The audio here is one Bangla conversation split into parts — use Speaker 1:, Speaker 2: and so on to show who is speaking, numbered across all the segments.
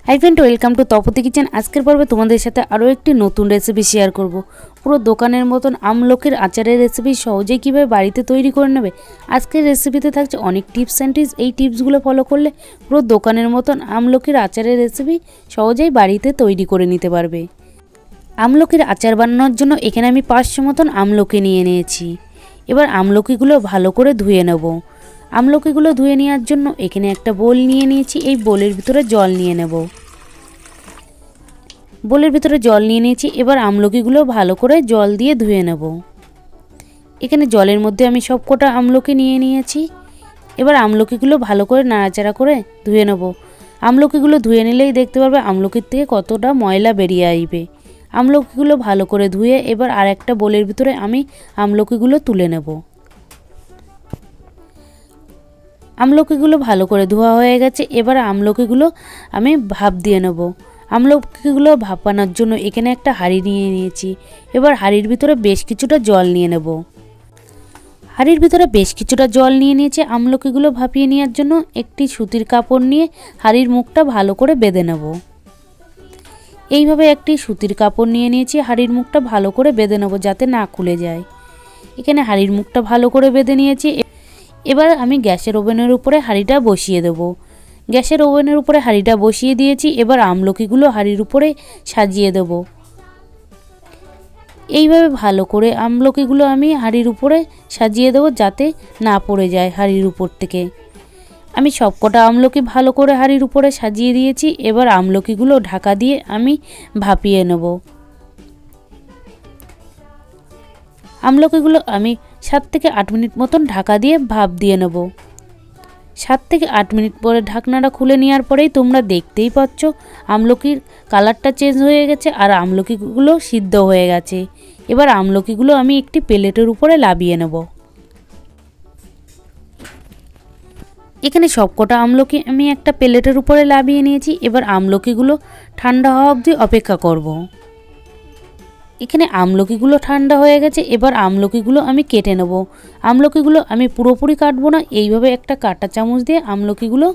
Speaker 1: High friend welcome to Tapati kitchen. आजकेर पर्वे तुम्हादेर साथे आरो एकटी नतून रेसिपि शेयर करब। पुरो दोकानेर मतन আমলকির आचारेर रेसिपि सहजेई किभाबे बाड़ीते तैरी करे नेबे। आजकेर रेसिपिते थाकছে अनेक टिप्स एंड ट्रिक्स। এই টিপসগুলো ফলো করলে পুরো দোকানের মতন আমলকির আচারের রেসিপি সহজেই বাড়িতে তৈরি করে নিতে পারবে। আমলকির আচার বানানোর জন্য এখানে আমি 500 মতন আমলকি নিয়ে নিয়েছি। এবার আমলকিগুলো ভালো করে ধুয়ে নেব। আমলকিগুলো ধুয়ে নেওয়ার জন্য এখানে একটা বোল নিয়ে নিয়েছি। এই বোলের ভিতরে জল নিয়ে নেব। বোলের ভিতরে জল নিয়ে নিয়েছি। এবার আমলকিগুলো ভালো করে জল দিয়ে ধুয়ে নেব। এখানে জলের মধ্যে আমি সবকটা আমলকি নিয়ে নিয়েছি। এবার আমলকিগুলো ভালো করে নাড়াচাড়া করে ধুয়ে নেব। আমলকিগুলো ধুয়ে নিলেই দেখতে পারবে আমলকির থেকে কতটা ময়লা বেরিয়ে আসবে। আমলকিগুলো ভালো করে ধুয়ে এবার আরেকটা বোলের ভিতরে আমি আমলকিগুলো তুলে নেব। আমলকিগুলো ভালো করে ধোয়া হয়ে গেছে। এবার আমলকিগুলো আমি ভাপ দিয়ে নেব। আমলকিগুলো ভাপানোর জন্য এখানে একটা হাঁড়ি নিয়ে নিয়েছি। এবার হাঁড়ির ভিতরে বেশ কিছুটা জল নিয়ে নেব। হাঁড়ির ভিতরে বেশ কিছুটা জল নিয়ে নিয়েছি। আমলকিগুলো ভাপিয়ে নেওয়ার জন্য একটি সুতির কাপড় নিয়ে হাঁড়ির মুখটা ভালো করে বেঁধে নেব। এইভাবে একটি সুতির কাপড় নিয়ে নিয়েছি। হাঁড়ির মুখটা ভালো করে বেঁধে নেব যাতে না খুলে যায়। এখানে হাঁড়ির মুখটা ভালো করে বেঁধে নিয়েছি। এবার আমি গ্যাসের ওভেনের উপরে হাঁড়িটা বসিয়ে দেব। গ্যাসের ওভেনের উপরে হাঁড়িটা বসিয়ে দিয়েছি। এবার আমলকিগুলো হাঁড়ির উপরে সাজিয়ে দেব। এইভাবে ভালো করে আমলকিগুলো আমি হাঁড়ির উপরে সাজিয়ে দেব যাতে না পড়ে যায় হাঁড়ির উপর থেকে। আমি সবকটা আমলকি ভালো করে হাঁড়ির উপরে সাজিয়ে দিয়েছি। এবার আমলকিগুলো ঢাকা দিয়ে আমি ভাপিয়ে নেব। আমলকিগুলো আমি 7 থেকে 8 মিনিট মতন ঢাকা দিয়ে ভাপ দিয়ে নেব। 7 থেকে 8 মিনিট পরে ঢাকনাটা খুলে নেওয়ার পরেই তোমরা দেখতেই পাচ্ছ আমলকির কালারটা চেঞ্জ হয়ে গেছে আর আমলকিগুলো সিদ্ধ হয়ে গেছে। এবার আমলকিগুলো আমি একটি প্লেটের উপরে নামিয়ে নেব। এখানে সবকটা আমলকি আমি একটা প্লেটের উপরে নামিয়ে নিয়েছি। এবার আমলকিগুলো ঠান্ডা হওয়া অবধি অপেক্ষা করব। এখানে আমলকিগুলো ঠান্ডা হয়ে গেছে। এবার আমলকিগুলো আমি কেটে নেব। আমলকিগুলো আমি পুরোপুরি কাটবো না, এইভাবে একটা কাঁটা চামচ দিয়ে আমলকিগুলো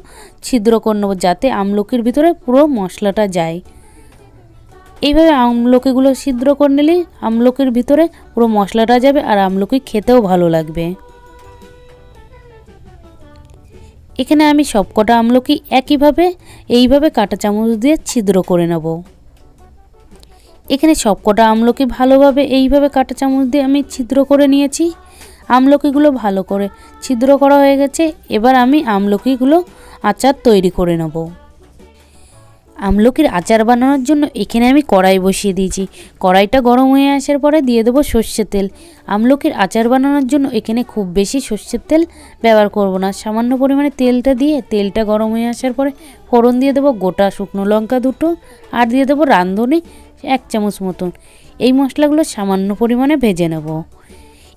Speaker 1: ছিদ্র করে নেব যাতে আমলকির ভিতরে পুরো মশলাটা যায়। এইভাবে আমলকিগুলো ছিদ্র করে নিলেই আমলকির ভিতরে পুরো মশলাটা যাবে আর আমলকি খেতেও ভালো লাগবে। এখানে আমি সবকটা আমলকি একইভাবে এইভাবে কাঁটা চামচ দিয়ে ছিদ্র করে নেব। এখানে সবকটা আমলকি ভালোভাবে এইভাবে কাঁটা চামচ দিয়ে আমি ছিদ্র করে নিয়েছি। আমলকিগুলো ভালো করে ছিদ্র করা হয়ে গেছে। এবার আমি আমলকিগুলো আচার তৈরি করে নেব। আমলকির আচার বানানোর জন্য এখানে আমি কড়াই বসিয়ে দিয়েছি। কড়াইটা গরম হয়ে আসার পরে দিয়ে দেবো সর্ষের তেল। আমলকির আচার বানানোর জন্য এখানে খুব বেশি সর্ষের তেল ব্যবহার করব না, সামান্য পরিমাণে তেলটা দিয়ে তেলটা গরম হয়ে আসার পরে ফোড়ন দিয়ে দেবো গোটা শুকনো লঙ্কা 2টো আর দিয়ে দেবো রাঁধুনি 1 চামচ মতন। এই মশলাগুলো সামান্য পরিমাণে ভেজে নেব।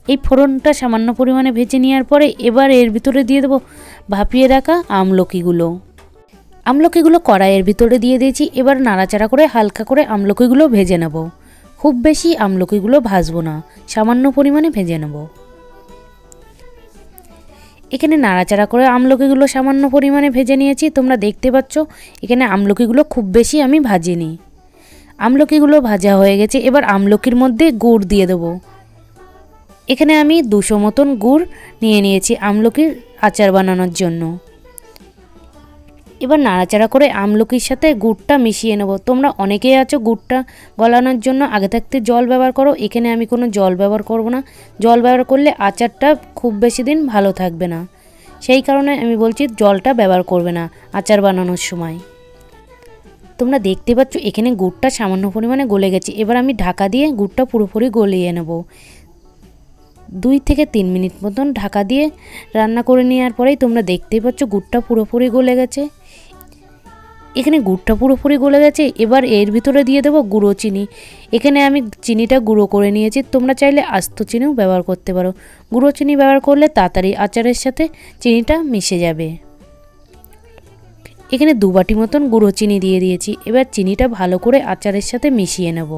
Speaker 1: এই ফোড়নটা সামান্য পরিমাণে ভেজে নেওয়ার পরে এবার এর ভিতরে দিয়ে দেবো ভাপিয়ে রাখা আমলকিগুলো। আমলকিগুলো কড়াইয়ের ভিতরে দিয়ে দিয়েছি। এবার নাড়াচাড়া করে হালকা করে আমলকিগুলো ভেজে নেব। খুব বেশি আমলকিগুলো ভাজবো না, সামান্য পরিমাণে ভেজে নেব। এখানে নাড়াচাড়া করে আমলকিগুলো সামান্য পরিমাণে ভেজে নিয়েছি। তোমরা দেখতে পাচ্ছ এখানে আমলকিগুলো খুব বেশি আমি ভাজিনি। আমলকিগুলো ভাজা হয়ে গেছে। এবার আমলকির মধ্যে গুড় দিয়ে দেব। এখানে আমি 200 মতন গুড় নিয়ে নিয়েছি আমলকির আচার বানানোর জন্য। এবার নাড়াচাড়া করে আমলকির সাথে গুড়টা মিশিয়ে নেব। তোমরা অনেকেই আছো গুড়টা গলানোর জন্য আগে থাকতে জল ব্যবহার করো। এখানে আমি কোনো জল ব্যবহার করব না। জল ব্যবহার করলে আচারটা খুব বেশি দিন ভালো থাকবে না, সেই কারণে আমি বলছি জলটা ব্যবহার করবে না আচার বানানোর সময়। তোমরা দেখতে পাচ্ছ এখানে গুড়টা সামান্য পরিমাণে গলে গেছে। এবার আমি ঢাকা দিয়ে গুড়টা পুরোপুরি গলিয়ে নেব। 2 থেকে 3 মিনিট মতন ঢাকা দিয়ে রান্না করে নেওয়ার পরেই তোমরা দেখতেই পাচ্ছ গুড়টা পুরোপুরি গলে গেছে। এখানে গুড়টা পুরোপুরি গলে গেছে। এবার এর ভিতরে দিয়ে দেবো গুঁড়ো চিনি। এখানে আমি চিনিটা গুঁড়ো করে নিয়েছি। তোমরা চাইলে আস্ত চিনিও ব্যবহার করতে পারো। গুঁড়ো চিনি ব্যবহার করলে তাড়াতাড়ি আচারের সাথে চিনিটা মিশে যাবে। এখানে 2 বাটি মতন গুঁড়ো চিনি দিয়ে দিয়েছি। এবার চিনিটা ভালো করে আচারের সাথে মিশিয়ে নেব।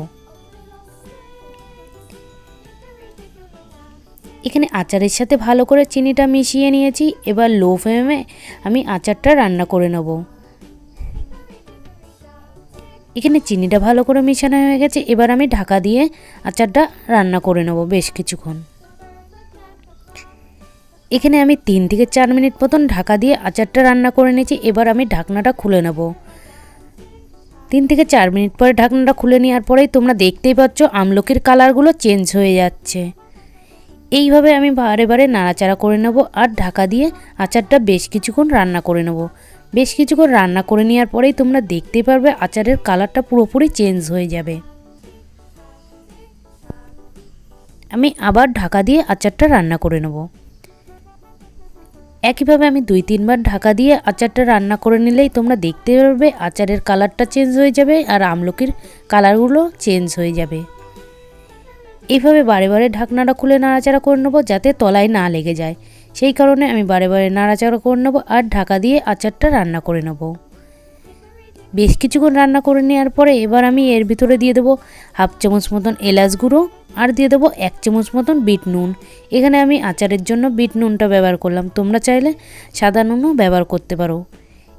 Speaker 1: এখানে আচারের সাথে ভালো করে চিনিটা মিশিয়ে নিয়েছি। এবার লো ফ্লেমে আমি আচারটা রান্না করে নেব। এখানে চিনিটা ভালো করে মেশানো হয়ে গেছে। এবার আমি ঢাকা দিয়ে আচারটা রান্না করে নেব বেশ কিছুক্ষণ। এখানে আমি 3 থেকে 4 মিনিট মতন ঢাকা দিয়ে আচারটা রান্না করে নিয়েছি। এবার আমি ঢাকনাটা খুলে নেব। 3 থেকে 4 মিনিট পরে ঢাকনাটা খুলে নেওয়ার পরেই তোমরা দেখতেই পাচ্ছ আমলকির কালারগুলো চেঞ্জ হয়ে যাচ্ছে। এইভাবে আমি বারে বারে নাড়াচাড়া করে নেব আর ঢাকা দিয়ে আচারটা বেশ কিছুক্ষণ রান্না করে নেব। বেশ কিছুক্ষণ রান্না করে নেওয়ার পরেই তোমরা দেখতে পারবে আচারের কালারটা পুরোপুরি চেঞ্জ হয়ে যাবে। আমি আবার ঢাকা দিয়ে আচারটা রান্না করে নেব। একইভাবে আমি 2-3 বার ঢাকা দিয়ে আচারটা রান্না করে নিলেই তোমরা দেখতে পারবে আচারের কালারটা চেঞ্জ হয়ে যাবে আর আমলকির কালারগুলো চেঞ্জ হয়ে যাবে। এইভাবে বারে বারে ঢাকনাটা খুলে নাড়াচাড়া করে নেব যাতে তলায় না লেগে যায়। সেই কারণে আমি বারে বারে নাড়াচাড়া করে নেব আর ঢাকা দিয়ে আচারটা রান্না করে নেব। বেশ কিছুক্ষণ রান্না করে নেওয়ার পরে এবার আমি এর ভিতরে দিয়ে দেবো 1/2 চামচ মতন এলাচ গুঁড়ো আর দিয়ে দেবো 1 চামচ মতন বিট নুন। এখানে আমি আচারের জন্য বিট নুনটা ব্যবহার করলাম, তোমরা চাইলে সাদা নুনও ব্যবহার করতে পারো।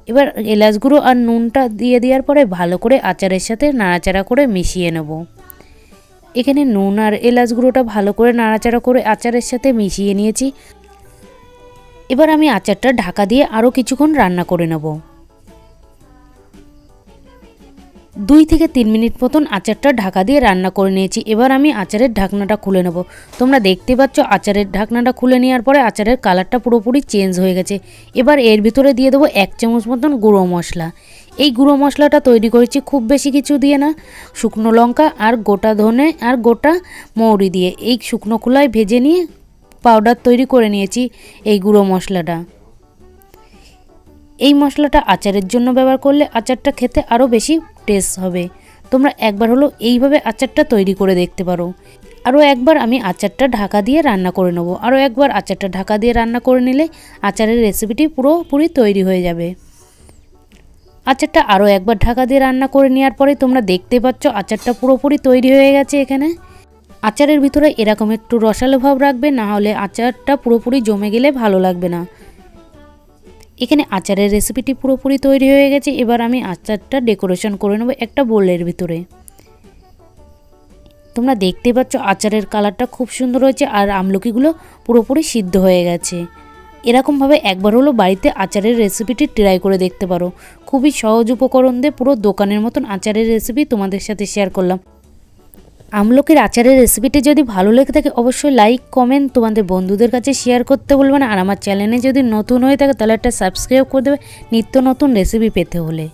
Speaker 1: এবার এলাচ গুঁড়ো আর নুনটা দিয়ে দেওয়ার পরে ভালো করে আচারের সাথে নাড়াচাড়া করে মিশিয়ে নেব। এখানে নুন আর এলাচ গুঁড়োটা ভালো করে নাড়াচাড়া করে আচারের সাথে মিশিয়ে নিয়েছি। এবার আমি আচারটা ঢাকা দিয়ে আরও কিছুক্ষণ রান্না করে নেব। 2 থেকে 3 মিনিট মতন আচারটা ঢাকা দিয়ে রান্না করে নিয়েছি। এবার আমি আচারের ঢাকনাটা খুলে নেব। তোমরা দেখতে পাচ্ছ আচারের ঢাকনাটা খুলে নেওয়ার পরে আচারের কালারটা পুরোপুরি চেঞ্জ হয়ে গেছে। এবার এর ভিতরে দিয়ে দেবো 1 চামচ মতন গুঁড়ো মশলা। এই গুঁড়ো মশলাটা তৈরি করেছি খুব বেশি কিছু দিয়ে না, শুকনো লঙ্কা আর গোটা ধনে আর গোটা মৌরি দিয়ে এই শুকনো খোলায় ভেজে নিয়ে পাউডার তৈরি করে নিয়েছি এই গুঁড়ো মশলাটা। এই মশলাটা আচারের জন্য ব্যবহার করলে আচারটা খেতে আরও বেশি টেস্ট হবে। তোমরা একবার হলো এইভাবে আচারটা তৈরি করে দেখতে পারো। আরও একবার আমি আচারটা ঢাকা দিয়ে রান্না করে নেব। আরও একবার আচারটা ঢাকা দিয়ে রান্না করে নিলে আচারের রেসিপিটি পুরোপুরি তৈরি হয়ে যাবে। আচারটা আরও একবার ঢাকা দিয়ে রান্না করে নেওয়ার পরে তোমরা দেখতে পাচ্ছ আচারটা পুরোপুরি তৈরি হয়ে গেছে। এখানে আচারের ভিতরে এরকম একটু রসালো ভাব রাখবে, না হলে আচারটা পুরোপুরি জমে গেলে ভালো লাগবে না। এখানে আচারের রেসিপিটি পুরোপুরি তৈরি হয়ে গেছে। এবার আমি আচারটা ডেকোরেশন করে নেব একটা বোলের ভিতরে। তোমরা দেখতে পাচ্ছ আচারের কালারটা খুব সুন্দর হয়েছে আর আমলকিগুলো পুরোপুরি সিদ্ধ হয়ে গেছে। এরকমভাবে একবার হলো বাড়িতে আচারের রেসিপিটি ট্রাই করে দেখতে পারো। খুবই সহজ উপকরণ দিয়ে পুরো দোকানের মতন আচারের রেসিপি তোমাদের সাথে শেয়ার করলাম। আমলকির আচারের রেসিপিটি যদি ভালো লেগে থাকে অবশ্যই লাইক কমেন্ট তোমাদের বন্ধুদের কাছে শেয়ার করতে বলবে না। আর আমার চ্যানেলে যদি নতুন হয়ে থাকে তাহলে একটা সাবস্ক্রাইব করে দেবে নিত্য নতুন রেসিপি পেতে হলে।